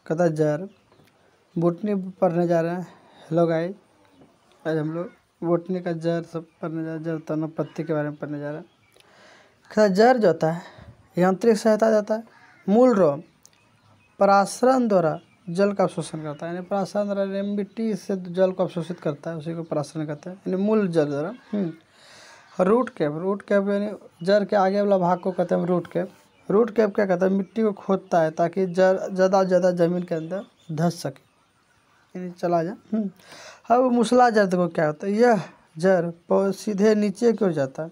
कहता है जर। बोटनी पढ़ने जा रहे हैं। हेलो गाइस, आज हम लोग बोटनी का जर सब पढ़ने जा रहे हैं। जर तना पत्ती के बारे में पढ़ने जा रहे हैं। कहता जर जो होता है यांत्रिक सहायता देता है। मूल रोग परासरण द्वारा जल का अवशोषण करता है, यानी परासरण द्वारा मिट्टी से जल को अवशोषित करता है, उसी को परासरण कहते हैं, यानी मूल जल द्वारा। रूट कैप यानी जड़ के आगे वाला भाग को कहते हैं रूट कैप। रूट कैप क्या कहता है, मिट्टी को खोदता है ताकि जड़ ज़्यादा से ज़्यादा ज़मीन के अंदर धंस सके, यानी चला जाए। अब मूसला जड़ देखो क्या होता है, यह जड़ सीधे नीचे की ओर जाता है।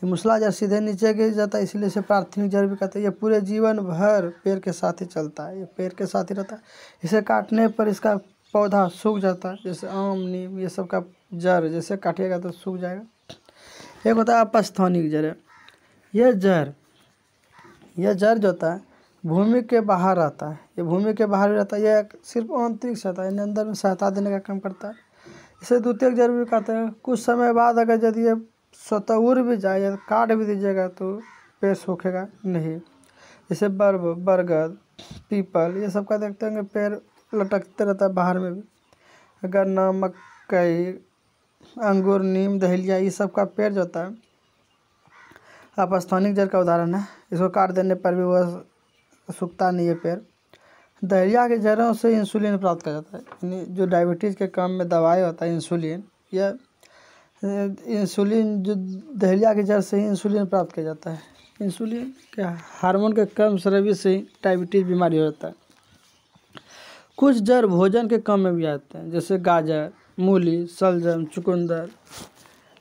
मूसला जड़ सीधे नीचे की जाता है, इसलिए इसे प्राथमिक जड़ भी कहते हैं। यह पूरे जीवन भर पेड़ के साथ ही चलता है, ये पेड़ के साथ ही रहता है। इसे काटने पर इसका पौधा सूख जाता है, जैसे आम नीम ये सब का जड़ जैसे काटिएगा तो सूख जाएगा। एक होता है अपस्थानिक जड़। यह जड़ जो होता है भूमि के बाहर रहता है, ये भूमि के बाहर रहता है। यह सिर्फ आंतरिक सहायता यानी अंदर में सहायता देने का काम करता है। इसे द्वितीयक जड़ भी कहते हैं। कुछ समय बाद अगर यदि ये स्वतः उड़ भी जाए या काट भी दीजिएगा तो पेड़ सूखेगा नहीं। जैसे बरगद पीपल ये सब का देखते हैं पेड़ लटकते रहता है बाहर में भी। गन्ना मकई अंगूर नीम दहलिया ये सब का पेड़ जो होता है अपस्थानिक जड़ का उदाहरण है। इसको काट देने पर भी वह सूखता नहीं है पेड़। दहलिया के जड़ों से इंसुलिन प्राप्त किया जाता है, यानी जो डायबिटीज़ के काम में दवाई होता है इंसुलिन, या इंसुलिन जो दहलिया के जड़ से ही इंसुलिन प्राप्त किया जाता है। इंसुलिन के हार्मोन के कम स्रावी से ही डायबिटीज़ बीमारी हो जाता है। कुछ जड़ भोजन के काम में भी आते हैं, जैसे गाजर मूली शलजम चुकंदर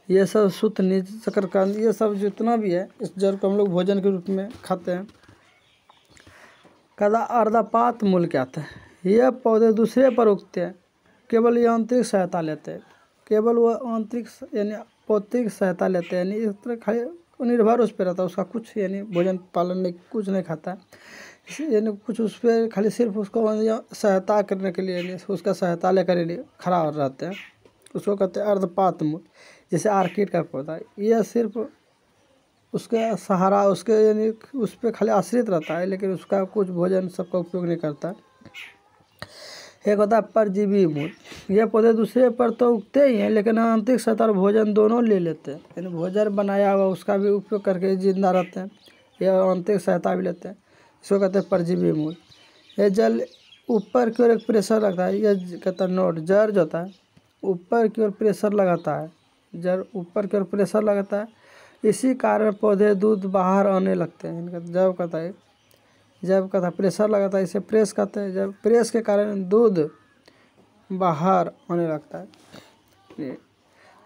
ये सब सुतनी शकरकंद ये सब जितना भी है इस जड़ को हम लोग भोजन के रूप में खाते हैं। कहता अर्धपात मूल क्या आता है, यह पौधे दूसरे पर उगते हैं, केवल यांत्रिक सहायता लेते हैं, केवल वह आंतरिक यानी पौत्रिक सहायता लेते हैं, यानी इस तरह खाली निर्भर उस पर रहता है, उसका कुछ यानी भोजन पालन नहीं कुछ नहीं खाता है, यानी कुछ उस पर खाली सिर्फ उसको सहायता करने के लिए यानी उसका सहायता लेकर लिए खड़ा रहते हैं, उसको कहते हैं अर्धपात मूल। जैसे आर्किड का पौधा यह सिर्फ उसके सहारा उसके यानी उस पर खाली आश्रित रहता है, लेकिन उसका कुछ भोजन सबका उपयोग नहीं करता। एक होता है परजीवी मूल। यह पौधे दूसरे पर तो उगते ही हैं लेकिन आंतरिक सहायता और भोजन दोनों ले लेते हैं, यानी भोजन बनाया हुआ उसका भी उपयोग करके जिंदा रहते हैं, यह आंतरिक सहायता भी लेते हैं, इसको कहते हैं परजीवी मूल। यह जल ऊपर की ओर एक प्रेशर लगता है, यह कहता है नोड। जड़ जो होता है ऊपर की ओर प्रेशर लगाता है, जड़ ऊपर की ओर प्रेशर लगाता है, इसी कारण पौधे दूध बाहर आने लगते हैं। इनका जब कहता है प्रेशर लगाता है, इसे प्रेस कहते हैं। जब प्रेस के कारण दूध बाहर आने लगता है,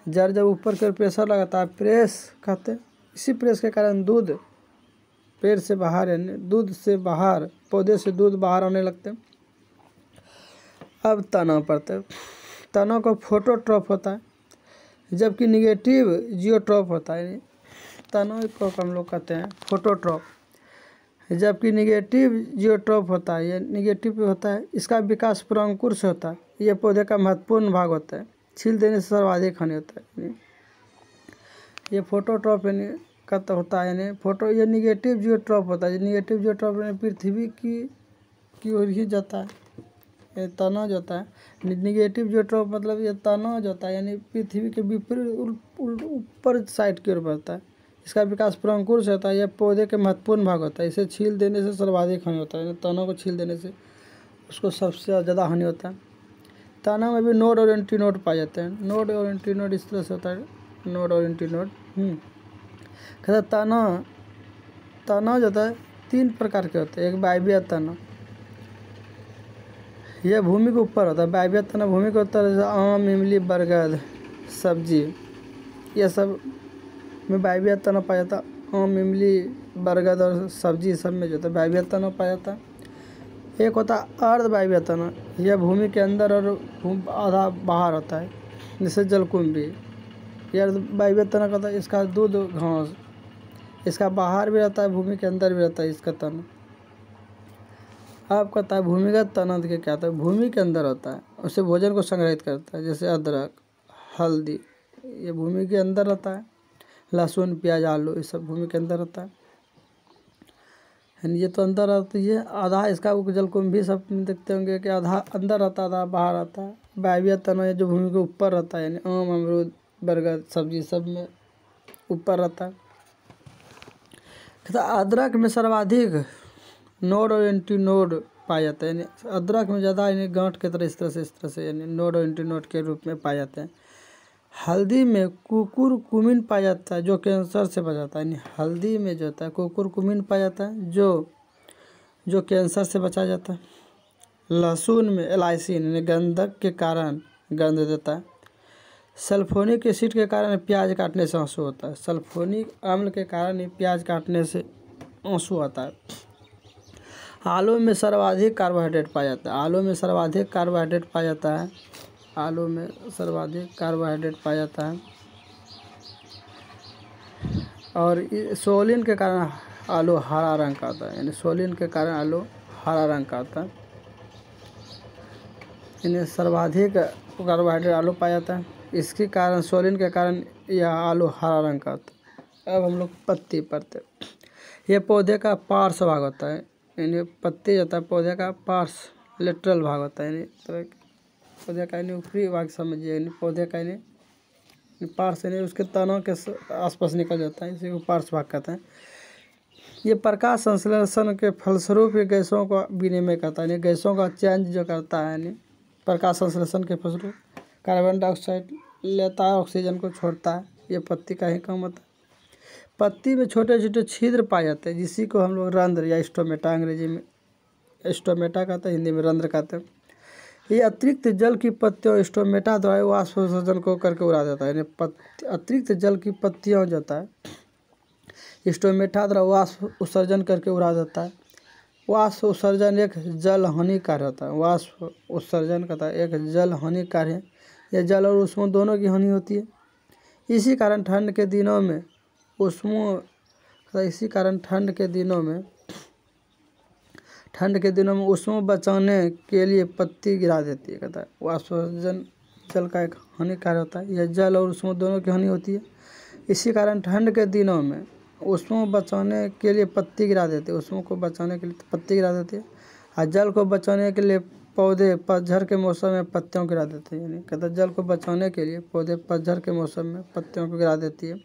जड़ जब ऊपर की ओर प्रेशर लगाता है प्रेस कहते हैं, इसी प्रेस के कारण दूध पेड़ से बाहर यानी दूध से बाहर पौधे से दूध बाहर आने लगते हैं। अब तना पड़ता है। तना को फोटोट्रॉप होता है जबकि निगेटिव जियोट्रॉप होता है। तना को हम लोग कहते हैं फोटोट्रॉप, जबकि निगेटिव जियोट्रॉप होता है, ये निगेटिव होता है। इसका विकास पुरांकुर से होता है, यह पौधे का महत्वपूर्ण भाग होता है, छील देने से सर्वाधिक हानि होता है। ये फोटोट्रॉप यानी का होता है, यानी ये निगेटिव जियोट्रॉप होता है। निगेटिव जियोट्रॉप यानी पृथ्वी की ओर ही जाता है, ये तना जो होता है। निगेटिव जियोट्रॉप मतलब ये तना जो होता है यानी पृथ्वी के विपरीत ऊपर साइड की ओर बढ़ता है। इसका विकास पुरांकुर से होता है, यह पौधे के महत्वपूर्ण भाग होता है, इसे छील देने से सर्वाधिक हानि होता है। तना को छील देने से उसको सबसे ज़्यादा हानि होता है। तना में भी नोड और एंटीनोड पाए जाते हैं। नोड और एंटीनोड इस तरह से होता है, नोड और एंटीनोड। कहता तना जो होता है 3 प्रकार के होते हैं। एक वायवीय तना, यह भूमि के ऊपर होता है। वायवीय तना भूमि के ऊपर, जैसे आम इमली बरगद सब्जी यह सब में वायवीय तना पाया जाता है। आम इमली बरगद और सब्जी सब में जो होता है वायवीय तना पाया जाता है। एक होता है अर्ध वायवीय तना, यह भूमि के अंदर और आधा बाहर होता है, जैसे जलकुंभी। यह अर्ध वायवीय तना का होता है, इसका दूध घास इसका बाहर भी रहता है भूमि के अंदर भी रहता है इसका तना। अब कहता है भूमिगत तना के क्या होता है, भूमि के अंदर होता है, उससे भोजन को संग्रहित करता है, जैसे अदरक हल्दी ये भूमि के अंदर रहता है। लहसुन प्याज आलू ये सब भूमि के अंदर रहता है। यानी ये तो अंदर आती है, आधा इसका जल कुंभ भी सब देखते होंगे कि आधा अंदर रहता है आधा बाहर आता है। वायवीय तनय जो भूमि के ऊपर रहता है, यानी आम अमरूद बरगद सब्जी सब में ऊपर रहता है। तथा अदरक में सर्वाधिक नोड और एंटी नोड पाया जाता है, यानी अदरक में ज़्यादा यानी गांठ की तरह इस तरह से यानी नोड और एंटी नोड के रूप में पाए जाते हैं। हल्दी में कुकुरकुमिन पाया जाता है जो कैंसर से बचाता है, यानी हल्दी में जो होता है कुकुरकुमिन पाया जाता है जो कैंसर से बचा जाता है। लहसुन में एलाइसिन यानी गंधक के कारण गंध देता है। सल्फोनिक एसिड के कारण प्याज काटने से आंसू होता है, सल्फोनिक अम्ल के कारण ही प्याज काटने से आंसू आता है। आलू में सर्वाधिक कार्बोहाइड्रेट पाया जाता है, आलू में सर्वाधिक कार्बोहाइड्रेट पाया जाता है, आलू में सर्वाधिक कार्बोहाइड्रेट पाया जाता है। और सोलिन के कारण आलू हरा रंग का आता है, यानी सोलिन के कारण आलू हरा रंग का आता है। इन्हें सर्वाधिक कार्बोहाइड्रेट आलू पाया जाता है, इसके कारण सोलिन के कारण यह आलू हरा रंग का आता है। अब हम लोग पत्ती पढ़ते हैं। यह पौधे का पार्श्व भाग होता है, यानी पत्ती होता है पौधे का पार्श्व लेटरल भाग होता है, यानी पौधे का यानी ऊपरी भाग समझिए, यानी पौधे का यानी पार्श्व यानी उसके तनों के आसपास निकल जाता है, इसी को पार्श्व भाग कहते हैं। ये प्रकाश संश्लेषण के फलस्वरूप ये गैसों का विनिमय करता है, यानी गैसों का चेंज जो करता है, यानी प्रकाश संश्लेषण के फलस्वरूप कार्बन डाइऑक्साइड लेता है, ऑक्सीजन को छोड़ता है। ये पत्ती का ही काम होता है। पत्ती में छोटे छोटे छिद्र पाए जाते हैं, जिसी को हम लोग रंध्र या स्टोमेटा, अंग्रेजी में स्टोमेटा कहते हैं, हिंदी में रंध्र कहते हैं। ये अतिरिक्त जल की पत्तियों स्टोमेटा द्वारा वाष्प उत्सर्जन को करके उड़ा देता है, यानी अतिरिक्त जल की पत्तियों जो होता है स्टोमेटा द्वारा वाष्प उत्सर्जन करके उड़ा देता है। वाष्प उत्सर्जन एक जल हानि कार्य होता है, वाष्प उत्सर्जन कहता है एक जल हानि कार्य है। यह जल और उष्मा दोनों की हानि होती है। इसी कारण ठंड के दिनों में उष्मा बचाने के लिए पत्ती गिरा देती है, कहता है वाष्पोत्सर्जन जल का एक हानि कार्य होता है। यह जल और उष्मा दोनों की हानि होती है। इसी कारण ठंड के दिनों में उष्मा बचाने के लिए पत्ती गिरा देते हैं, उष्मा को बचाने के लिए पत्ती गिरा देती है। और जल को बचाने के लिए पौधे पतझड़ के मौसम में पत्तियों गिरा देते हैं, यानी कहता है जल को बचाने के लिए पौधे पतझड़ के मौसम में पत्तियों को गिरा देती है।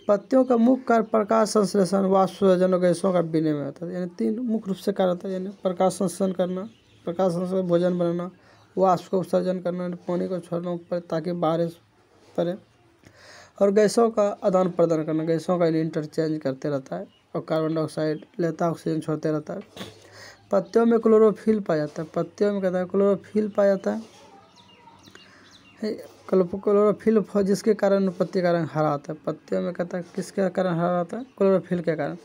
पत्तियों का मुख्य कार्य प्रकाश संश्लेषण, वाष्प उत्सर्जन और गैसों का विनिमय होता है, यानी तीन मुख्य रूप से कार्य होता है, यानी प्रकाश संश्लेषण करना, प्रकाश संश्लेषण भोजन बनाना, वाष्प को उत्सर्जन करना, पानी को छोड़ना ऊपर ताकि बारिश पड़े, और गैसों का आदान प्रदान करना, गैसों का इंटरचेंज करते रहता है, और कार्बन डाइऑक्साइड लेता है, ऑक्सीजन छोड़ते रहता है। पत्तियों में क्लोरोफिल पाया जाता है, पत्तियों में कहता है क्लोरोफिल पाया जाता है, क्लोरोफिल जिसके कारण पत्ती का रंग हरा आता है। पत्तियों में कहता है किसके कारण हरा आता है, क्लोरोफिल के कारण।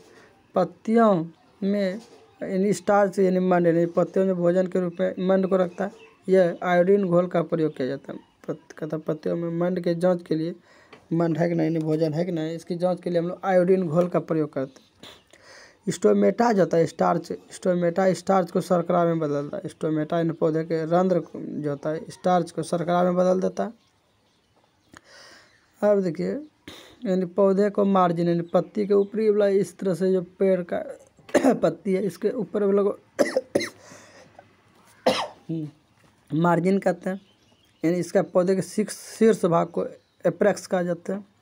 पत्तियों में यानी स्टार्च यानी मंड, यानी पत्तियों में भोजन के रूप में मंड को रखता है। यह आयोडीन घोल का प्रयोग किया जाता है। कहता है पत्तियों में मंड के जांच के लिए, मंड है कि नहीं, भोजन है कि नहीं, इसकी जांच के लिए हम लोग आयोडीन घोल का प्रयोग करते हैं। स्टोमेटा जो होता है स्टार्च, स्टोमेटा स्टार्च को शर्करा में बदलता है। स्टोमेटा इन पौधे के रंध्र जो होता है स्टार्च को शर्करा में बदल देता है। अब देखिए यानी पौधे को मार्जिन, यानी पत्ती के ऊपरी वाला इस तरह से जो पेड़ का पत्ती है इसके ऊपर वाला को मार्जिन कहते हैं, यानी इसका पौधे के शीर्ष भाग को एप्रेक्स कहा जाता है।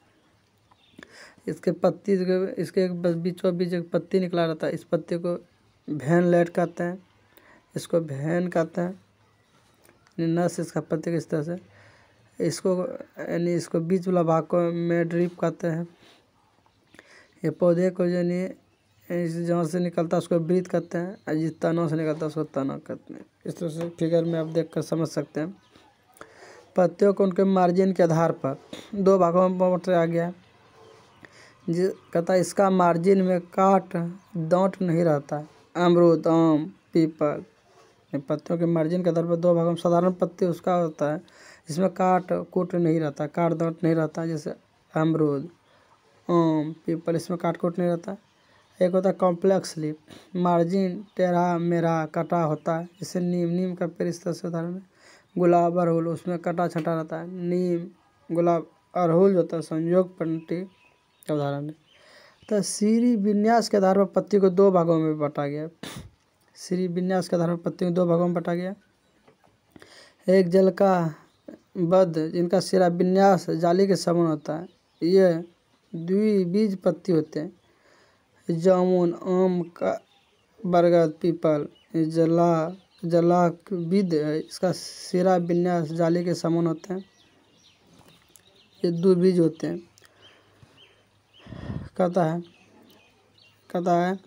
इसके पत्ती इसके बीचों बीच एक पत्ती निकला रहता है, इस पत्ती को भेनलेट कहते हैं, इसको भेन कहते हैं, नस इसका पत्ती किस तरह से, इसको यानी इसको बीच वाला भाग को मिडरिप कहते हैं। ये पौधे को यानी जहाँ से निकलता है उसको वृत्त कहते हैं, और जिस तनों से निकलता है उसको तना कहते हैं। इस तरह से फिगर में आप देखकर समझ सकते हैं। पत्तियों को उनके मार्जिन के आधार पर दो भागों में बांटा गया है। कहता है इसका मार्जिन में काट डांट नहीं रहता है, अमरूद आम पीपल। पत्तियों के मार्जिन के आधार पर दो भागों में साधारण पत्ती उसका होता है जिसमें काट कूट नहीं रहता, काट दांट नहीं रहता, जैसे अमरूद आम पीपल, इसमें काट कूट नहीं रहता। एक होता है कॉम्प्लेक्स लीफ, मार्जिन टेढ़ा मेढ़ा कटा होता है, जैसे नीम का पेड़ इस तरह से उदाहरण है। गुलाब अड़हुल उसमें कटा छटा रहता है। नीम गुलाब अड़हुल जो होता है संयोग पंक्ति का उदाहरण है। तो श्री विन्यास के आधार पर पत्ती को दो भागों में बांटा गया। श्री विन्यास के आधार पर पत्ती को दो भागों में बांटा गया। एक जल का बद्ध जिनका सिरा विन्यास जाली के समान होता है, ये द्विबीज पत्ती होते हैं। जामुन, आम का, बरगद, पीपल, जलाकविद है, इसका सिरा विन्यास जाली के समान होते हैं, ये द्विबीज होते हैं। कहता है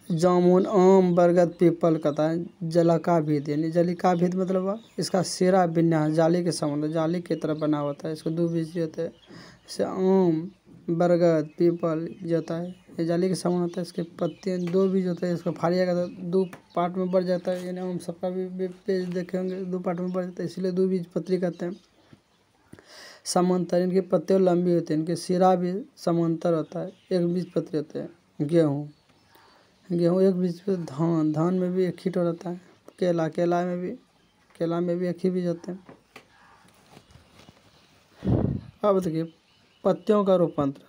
जामुन, आम, बरगद, पीपल, कहता है जलाकाभिद, यानी जलिकाभिद मतलब इसका सिरा विन्यास जाली के समान, जाली की तरह बना होता है। इसको द्विबीज होते हैं। जैसे आम, बरगद, पीपल जो होता है ये जाली के समान होता है। इसके पत्ते दो बीज होते हैं। इसको फाड़िएगा तो दो पार्ट में बढ़ जाता है, यानी आम सबका भी पेज देखे होंगे दो पार्ट में बढ़ जाता है, इसलिए दो बीज पत्री कहते हैं। समांतर, इनके पत्ते लंबी होते हैं, इनके सिरा भी समांतर होता है। एक बीज पत्री होते हैं। गेहूँ एक बीज पे, धान में भी एक ही ठो रहता है। केला में भी एक ही बीज होते हैं। अब देखिए पत्तियों का रूपांतरण।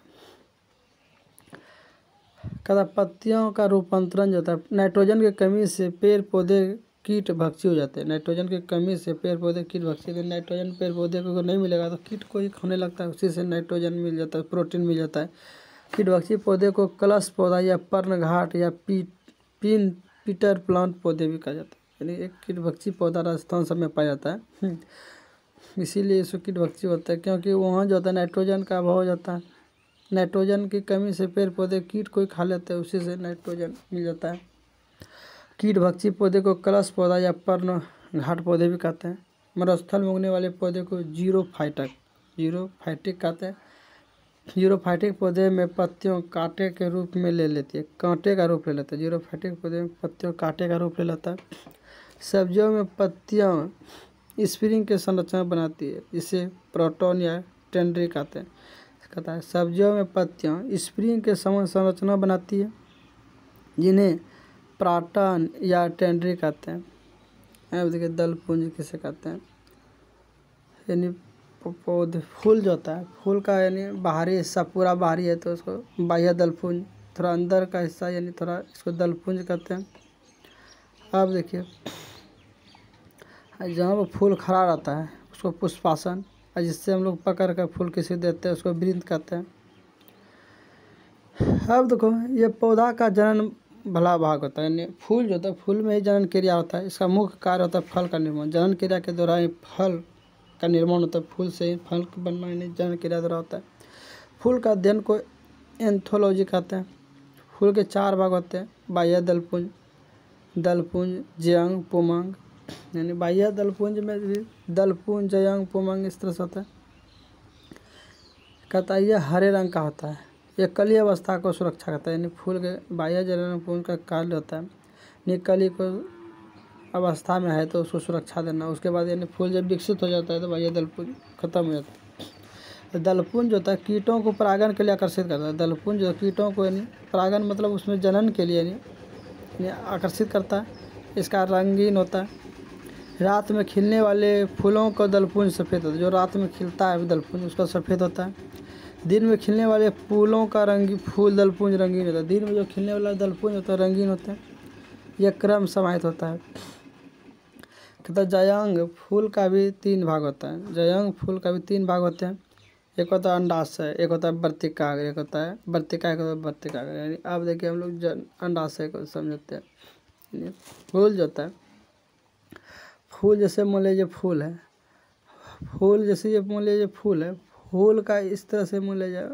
कहता पत्तियों का रूपांतरण जो होता है, नाइट्रोजन की कमी से पेड़ पौधे कीट भक्षी हो जाते हैं। नाइट्रोजन की कमी से पेड़ पौधे कीट भक्षी, नाइट्रोजन पेड़ पौधे को नहीं मिलेगा तो कीट को ही खाने लगता है, उसी से नाइट्रोजन मिल जाता है, प्रोटीन मिल जाता है। कीट भक्षी पौधे को कलश पौधा या पर्णघाट या पीटर प्लांट पौधे भी कहा जाता है। यानी एक कीट भक्षी पौधा राजस्थान सब में पाया जाता है, इसीलिए इसको कीट भक्षी होता है, क्योंकि वहाँ जो होता है नाइट्रोजन का अभाव हो जाता है। नाइट्रोजन की कमी से पेड़ पौधे कीट को ही खा लेते हैं, उसी से नाइट्रोजन मिल जाता है। कीट भक्षी पौधे को कलश पौधा या पर्ण घाट पौधे भी कहते हैं। मरुस्थल में उगने वाले पौधे को जीरोफाइटिक कहते हैं। जीरोफाइटिक पौधे में पत्तियों कांटे के रूप में ले लेती है, कांटे का रूप ले लेता है। जीरोफाइटिक पौधे में पत्तियों कांटे का रूप ले लेता है। सब्जियों में पत्तियां स्प्रिंग के संरचना बनाती है, इसे प्रोटोन या टेंड्री कहते हैं। कहता है सब्जियों में पत्तियां स्प्रिंग के समान संरचना बनाती है, जिन्हें प्राटन या टेंड्री कहते हैं। अब देखिए दल पुंज किसे कहते हैं, यानी पौधे फूल जो होता है, फूल का यानी बाहरी हिस्सा पूरा बाहरी है तो उसको बाह्य दल पुंज, थोड़ा अंदर का हिस्सा यानी थोड़ा इसको दल पुंज कहते हैं। अब देखिए जहाँ पर फूल खड़ा रहता है उसको पुष्पासन, और जिससे हम लोग पकड़ कर फूल किसी देते हैं उसको वृंत कहते हैं। अब देखो ये पौधा का जनन भला भाग होता है, यानी फूल जो होता है फूल में ही जनन क्रिया होता है। इसका मुख्य कार्य होता है फल का निर्माण। जनन क्रिया के दौरान ही फल का निर्माण होता है, फूल से ही फल बनना यानी जनन क्रिया द्वारा होता है। फूल का अध्ययन को एंथोलॉजी कहते हैं। फूल के चार भाग होते हैं, बाह्य दलपुंज, जयंग, पुमंग। यानी बाह्य दलपुंज में भी दलपुंज, जयंग, पुमंग इस तरह से होता है। कहता है यह हरे रंग का होता है, यह कली अवस्था को सुरक्षा करता है। यानी फूल के बाह्य दलपुंज का कार्य होता है, यानी कली को अवस्था में है तो उसको सुरक्षा देना। उसके बाद यानी फूल जब विकसित हो जाता है तो बाह्य दलपुंज खत्म हो जाता है। दलपुंज जो होता है कीटों को परागण के लिए आकर्षित करता है। दलपुंज जो कीटों को यानी परागण मतलब उसमें जनन के लिए यानी आकर्षित करता है। इसका रंगीन होता है। रात में खिलने वाले फूलों का दलपुंज सफ़ेद होता है, जो रात में खिलता है दलपुंज उसका सफ़ेद होता है। दिन में खिलने वाले फूलों का फूल दलपुंज रंगीन होता है। दिन में जो खिलने वाला दलपुंज होता है रंगीन होता है। यह क्रम समाहित होता है। कहता है जयंग फूल का भी तीन भाग होता है। जयंग फूल का भी तीन भाग होते हैं। एक होता है अंडाशय, एक होता है वर्तिकाग्र, एक होता है वर्तिकाग्र। यानी अब देखिए हम लोग अंडाशय को समझते हैं। फूल जो होता है, फूल जैसे मान लीजिए फूल है, फूल जैसे ये मान लीजिए फूल है, फूल का इस तरह से मान लीजिए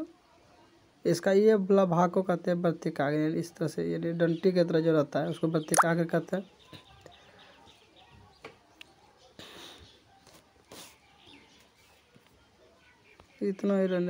इसका ये वाला भाग को कहते हैं वर्तिकाग्र। यानी इस तरह से यानी डंटी की तरह जो रहता है उसको वर्तिकाग्र कहते हैं। इतना ही रहने